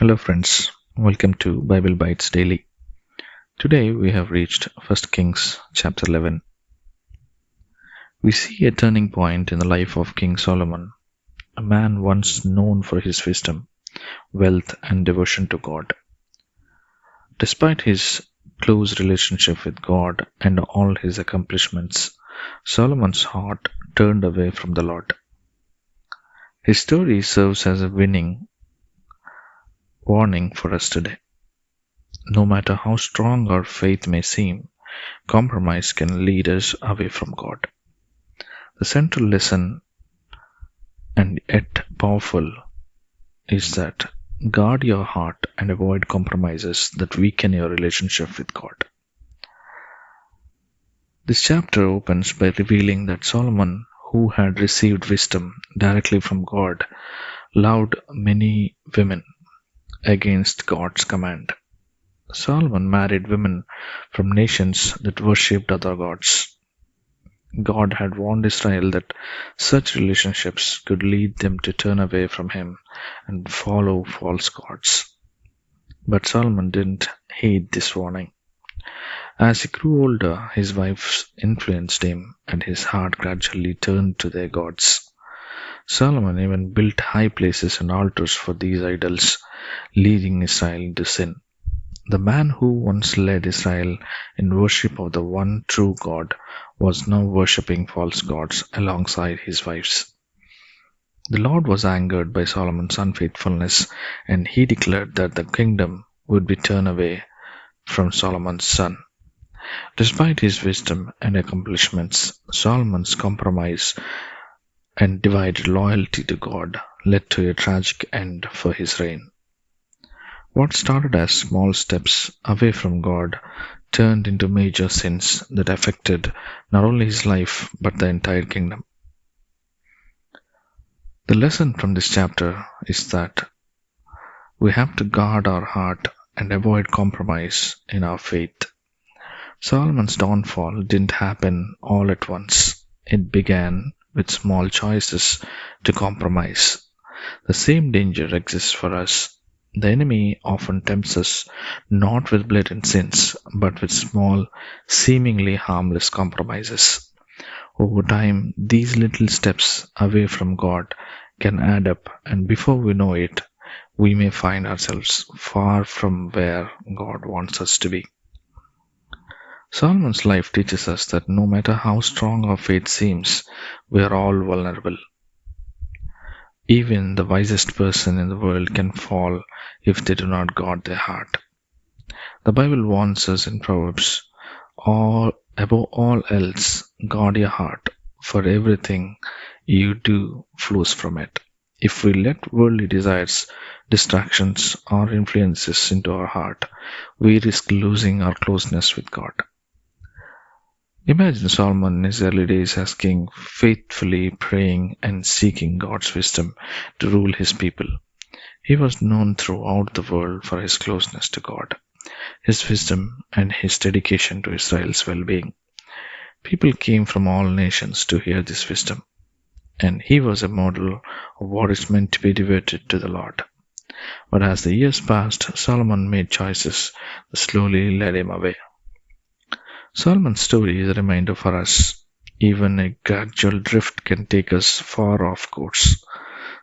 Hello, friends. Welcome to Bible Bites Daily. Today we have reached 1 Kings chapter 11. We see a turning point in the life of King Solomon, a man once known for his wisdom, wealth, and devotion to God. Despite his close relationship with God and all his accomplishments, Solomon's heart turned away from the Lord. His story serves as a warning for us today. No matter how strong our faith may seem, compromise can lead us away from God. The central lesson, and yet powerful, is that guard your heart and avoid compromises that weaken your relationship with God. This chapter opens by revealing that Solomon, who had received wisdom directly from God, loved many women against God's command. Solomon married women from nations that worshipped other gods. God had warned Israel that such relationships could lead them to turn away from Him and follow false gods. But Solomon didn't heed this warning. As he grew older, his wives influenced him, and his heart gradually turned to their gods. Solomon even built high places and altars for these idols, leading Israel into sin. The man who once led Israel in worship of the one true God was now worshipping false gods alongside his wives. The Lord was angered by Solomon's unfaithfulness, and he declared that the kingdom would be turned away from Solomon's son. Despite his wisdom and accomplishments, Solomon's compromise and divided loyalty to God led to a tragic end for his reign. What started as small steps away from God turned into major sins that affected not only his life but the entire kingdom. The lesson from this chapter is that we have to guard our heart and avoid compromise in our faith. Solomon's downfall didn't happen all at once. It began with small choices to compromise. The same danger exists for us. The enemy often tempts us not with blatant sins, but with small, seemingly harmless compromises. Over time, these little steps away from God can add up, and before we know it, we may find ourselves far from where God wants us to be. Solomon's life teaches us that no matter how strong our faith seems, we are all vulnerable. Even the wisest person in the world can fall if they do not guard their heart. The Bible warns us in Proverbs, above all else, guard your heart, for everything you do flows from it. If we let worldly desires, distractions, or influences into our heart, we risk losing our closeness with God. Imagine Solomon in his early days as king, faithfully praying and seeking God's wisdom to rule his people. He was known throughout the world for his closeness to God, his wisdom, and his dedication to Israel's well-being. People came from all nations to hear this wisdom, and he was a model of what is meant to be devoted to the Lord. But as the years passed, Solomon made choices that slowly led him away. Solomon's story is a reminder for us. Even a gradual drift can take us far off course.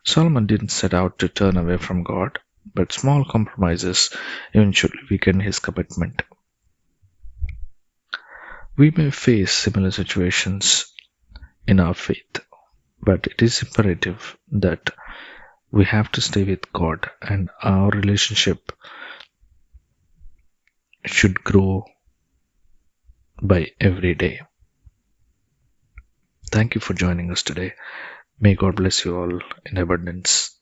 Solomon didn't set out to turn away from God, but small compromises eventually weakened his commitment. We may face similar situations in our faith, but it is imperative that we have to stay with God, and our relationship should grow by every day. Thank you for joining us today. May God bless you all in abundance.